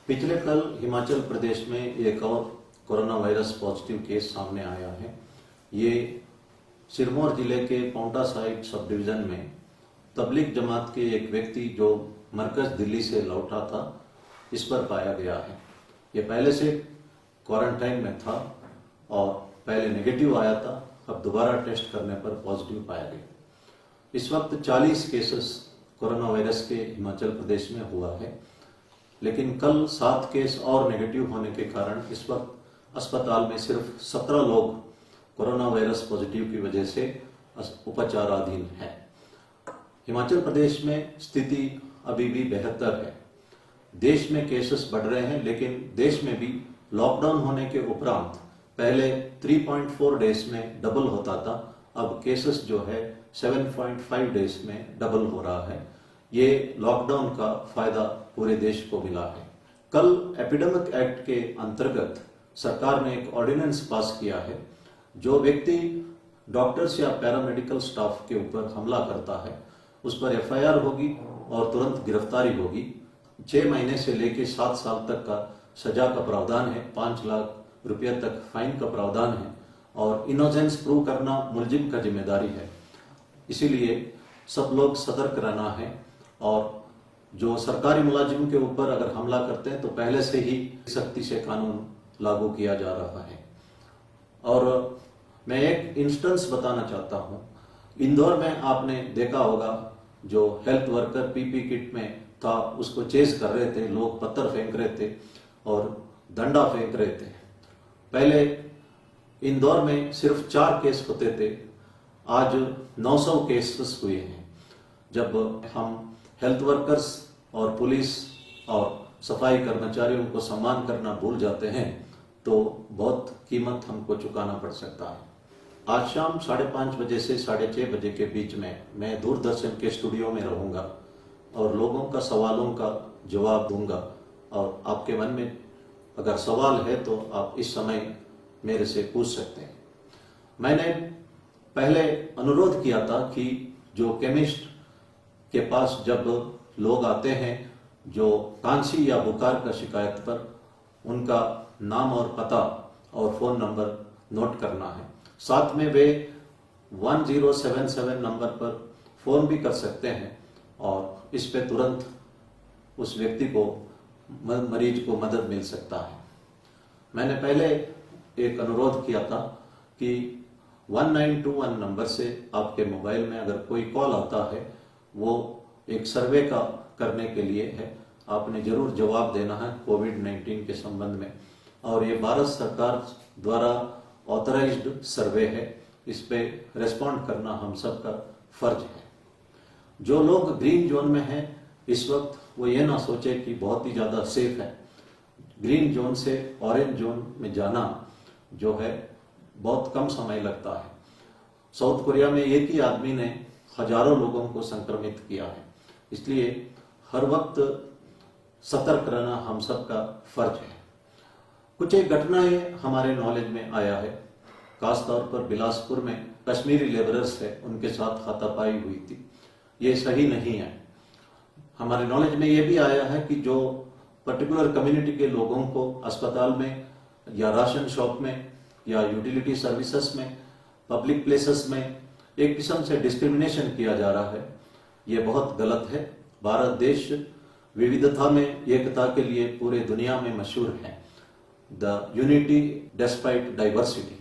पिछले कल हिमाचल प्रदेश में एक और कोरोना वायरस पॉजिटिव केस सामने आया है। ये सिरमौर जिले के पांवटा साहिब सब डिवीजन में तबलीग जमात के एक व्यक्ति जो मरकज दिल्ली से लौटा था, इस पर पाया गया है। ये पहले से क्वारंटाइन में था और पहले नेगेटिव आया था, अब दोबारा टेस्ट करने पर पॉजिटिव पाया गया। इस वक्त 40 केसेस कोरोना वायरस के हिमाचल प्रदेश में हुआ है, लेकिन कल 7 केस और नेगेटिव होने के कारण इस वक्त अस्पताल में सिर्फ 17 लोग कोरोना वायरस पॉजिटिव की वजह से उपचाराधीन है। हिमाचल प्रदेश में स्थिति अभी भी बेहतर है। देश में केसेस बढ़ रहे हैं, लेकिन देश में भी लॉकडाउन होने के उपरांत पहले 3.4 डेज में डबल होता था, अब केसेस जो है 7.5 डेज में डबल हो रहा है। ये लॉकडाउन का फायदा पूरे देश को मिला है। कल एपिडेमिक एक्ट के अंतर्गत सरकार ने एक ऑर्डिनेंस पास किया है। जो व्यक्ति डॉक्टर्स या पैरामेडिकल स्टाफ के ऊपर हमला करता है, उस पर एफआईआर होगी और तुरंत गिरफ्तारी होगी। 6 महीने से लेकर 7 साल तक का सजा का प्रावधान है, 5 लाख रुपये तक फाइन का प्रावधान है और इनोसेंस प्रूव करना मुलजिम का जिम्मेदारी है। इसीलिए सब लोग सतर्क रहना है और जो सरकारी मुलाजिम के ऊपर अगर हमला करते हैं तो पहले से ही सख्ती से कानून लागू किया जा रहा है। और मैं एक इंस्टेंस बताना चाहता हूं। इंदौर में आपने देखा होगा, जो हेल्थ वर्कर पीपी किट में था उसको चेज कर रहे थे, लोग पत्थर फेंक रहे थे और डंडा फेंक रहे थे। पहले इंदौर में सिर्फ 4 केस होते थे, आज 900 केसेस हुए हैं। जब हम हेल्थ वर्कर्स और पुलिस और सफाई कर्मचारियों को सम्मान करना भूल जाते हैं तो बहुत कीमत हमको चुकाना पड़ सकता है। आज शाम 5:30 बजे से 6:30 बजे के बीच में मैं दूरदर्शन के स्टूडियो में रहूंगा और लोगों का सवालों का जवाब दूंगा। और आपके मन में अगर सवाल है तो आप इस समय मेरे से पूछ सकते हैं। मैंने पहले अनुरोध किया था कि जो केमिस्ट के पास जब लोग आते हैं जो खांसी या बुखार का शिकायत पर, उनका नाम और पता और फोन नंबर नोट करना है। साथ में वे 1077 नंबर पर फोन भी कर सकते हैं और इस पे तुरंत उस व्यक्ति को, मरीज को मदद मिल सकता है। मैंने पहले एक अनुरोध किया था कि 1921 नंबर से आपके मोबाइल में अगर कोई कॉल आता है, वो एक सर्वे का करने के लिए है। आपने जरूर जवाब देना है कोविड-19 के संबंध में, और ये भारत सरकार द्वारा ऑथराइज्ड सर्वे है। इस पे रेस्पॉन्ड करना हम सबका फर्ज है। जो लोग ग्रीन जोन में हैं इस वक्त, वो ये ना सोचे कि बहुत ही ज्यादा सेफ है। ग्रीन जोन से ऑरेंज जोन में जाना जो है बहुत कम समय लगता है। साउथ कोरिया में एक ही आदमी ने हजारों लोगों को संक्रमित किया है। इसलिए हर वक्त सतर्क रहना हम सबका फर्ज है। कुछ एक घटनाएं हमारे नॉलेज में आया है। खासतौर पर बिलासपुर में कश्मीरी लेबरर्स है, उनके साथ हाथापाई हुई थी। ये सही नहीं है। हमारे नॉलेज में ये भी आया है कि जो पर्टिकुलर कम्युनिटी के लोगों को अस्पताल में या राशन शॉप में या यूटिलिटी सर्विसेज में, पब्लिक प्लेसेस में एक किस्म से डिस्क्रिमिनेशन किया जा रहा है। ये बहुत गलत है। भारत देश विविधता में एकता के लिए पूरे दुनिया में मशहूर है। The unity despite diversity.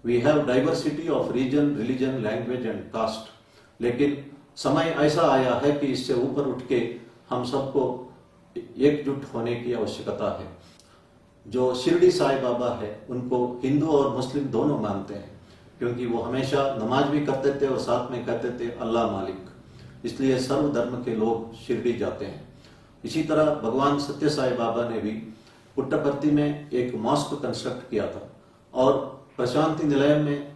We have diversity of region, religion, language and caste. लेकिन समय ऐसा आया है कि इससे ऊपर उठ के हम सबको एकजुट होने की आवश्यकता है। जो शिरडी साईं बाबा है, उनको हिंदू और मुस्लिम दोनों मानते हैं, क्योंकि वो हमेशा नमाज भी करते थे और साथ में कहते थे अल्लाह मालिक। इसलिए सर्व धर्म के लोग शिरडी जाते हैं। इसी तरह भगवान सत्य साईं बाबा ने भी पुट्टपर्ती में एक मॉस्क कंस्ट्रक्ट किया था और प्रशांति निलय में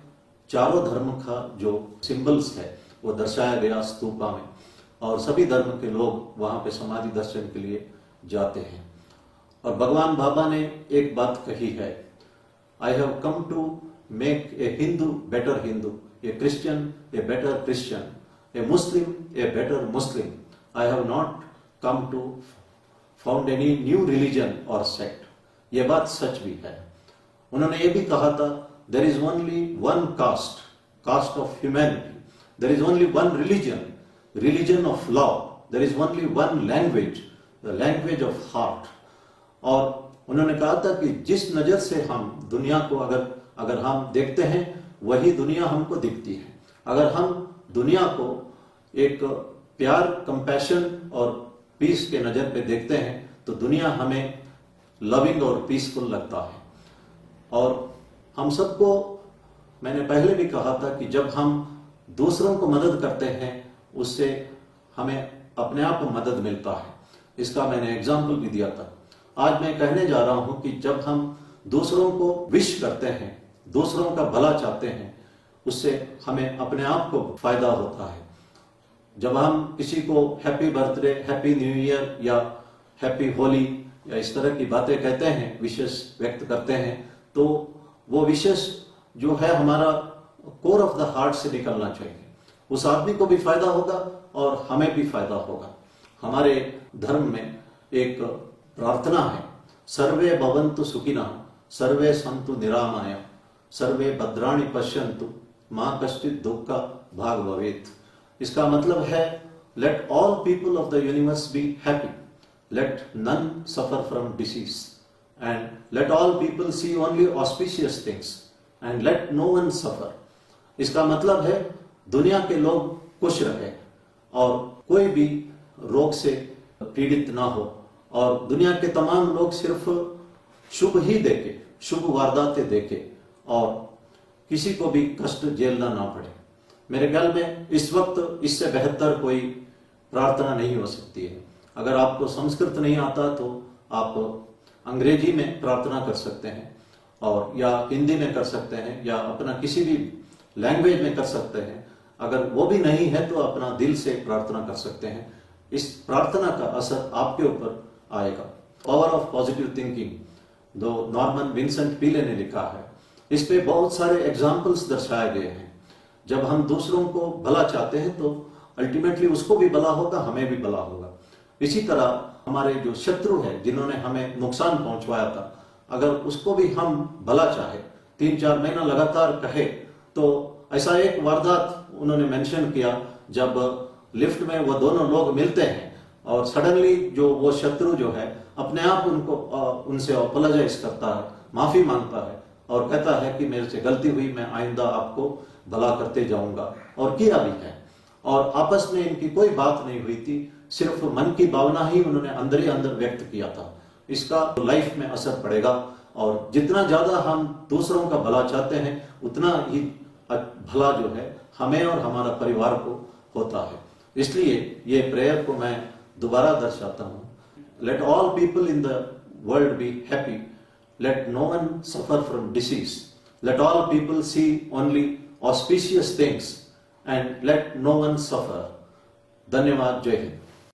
चारों धर्म का जो सिंबल्स है वो दर्शाया गया स्तूपा में, और सभी धर्म के लोग वहां पे समाधि दर्शन के लिए जाते हैं। और भगवान बाबा ने एक बात कही है, I have come to make a Hindu better Hindu, a Christian a better Christian, a Muslim a better Muslim. I have not come to found any new religion और सेक्ट। ये बात सच भी है। उन्होंने ये भी कहा था, there is only one caste, caste of humanity, there is only one religion, religion of love, there is only one language, the language of heart. और उन्होंने कहा था कि जिस नजर से हम दुनिया को अगर हम देखते हैं वही दुनिया हमको दिखती है। अगर हम दुनिया को एक प्यार, कंपैशन और पीस के नजर पे देखते हैं तो दुनिया हमें लविंग और पीसफुल लगता है। और हम सबको, मैंने पहले भी कहा था कि जब हम दूसरों को मदद करते हैं उससे हमें अपने आप को मदद मिलता है। इसका मैंने एग्जाम्पल भी दिया था। आज मैं कहने जा रहा हूं कि जब हम दूसरों को विश करते हैं, दूसरों का भला चाहते हैं, उससे हमें अपने आप को फायदा होता है। जब हम किसी को happy birthday, happy new year या हैप्पी होली या इस तरह की बातें कहते हैं, विशेष व्यक्त करते हैं, तो वो विशेष जो है हमारा कोर ऑफ द हार्ट से निकलना चाहिए। उस आदमी को भी फायदा होगा और हमें भी फायदा होगा। हमारे धर्म में एक प्रार्थना है, सर्वे भवन्तु सुखिनः, सर्वे सन्तु निरामया, सर्वे भद्राणि पश्यन्तु, मां कश्चित् दुःख भाग भवेत्। इसका मतलब है, let all people of the universe be happy, let none suffer from disease, and let all people see only auspicious things, and let no one suffer. इसका मतलब है दुनिया के लोग खुश रहे और कोई भी रोग से पीड़ित ना हो, और दुनिया के तमाम लोग सिर्फ शुभ ही देखे, शुभ वारदातें देखे और किसी को भी कष्ट झेलना ना पड़े। मेरे ख्याल में इस वक्त इससे बेहतर कोई प्रार्थना नहीं हो सकती है। अगर आपको संस्कृत नहीं आता तो आप अंग्रेजी में प्रार्थना कर सकते हैं, और या हिंदी में कर सकते हैं, या अपना किसी भी लैंग्वेज में कर सकते हैं। अगर वो भी नहीं है तो अपना दिल से प्रार्थना कर सकते हैं। इस प्रार्थना का असर आपके ऊपर आएगा। पावर ऑफ पॉजिटिव थिंकिंग, जो नॉर्मन विंसेंट पीले ने लिखा है, इस पे बहुत सारे एग्जाम्पल्स दर्शाए गए हैं। जब हम दूसरों को भला चाहते हैं तो अल्टीमेटली उसको भी भला होगा, हमें भी भला होगा। इसी तरह हमारे जो शत्रु है, जिन्होंने हमें नुकसान पहुंचवाया था, अगर उसको भी हम भला चाहे, 3-4 महीना लगातार कहे, तो ऐसा एक वारदात उन्होंने मेंशन किया, जब लिफ्ट में वो दोनों लोग मिलते हैं और सडनली जो वो शत्रु जो है अपने आप उनसे अपोलोजाइज करता है, माफी मांगता है और कहता है कि मेरे से गलती हुई, मैं आइंदा आपको भला करते जाऊंगा, और किया भी है। और आपस में इनकी कोई बात नहीं हुई थी, सिर्फ मन की भावना ही उन्होंने अंदर ही अंदर व्यक्त किया था। इसका लाइफ में असर पड़ेगा, और जितना ज्यादा हम दूसरों का भला चाहते हैं उतना ही भला जो है हमें और हमारा परिवार को होता है। इसलिए ये प्रेयर को मैं दोबारा दर्शाता हूं, let all people in the world be happy, let no one suffer from disease, let all people see only auspicious things, and let no one suffer. धन्यवाद। जय हिंद।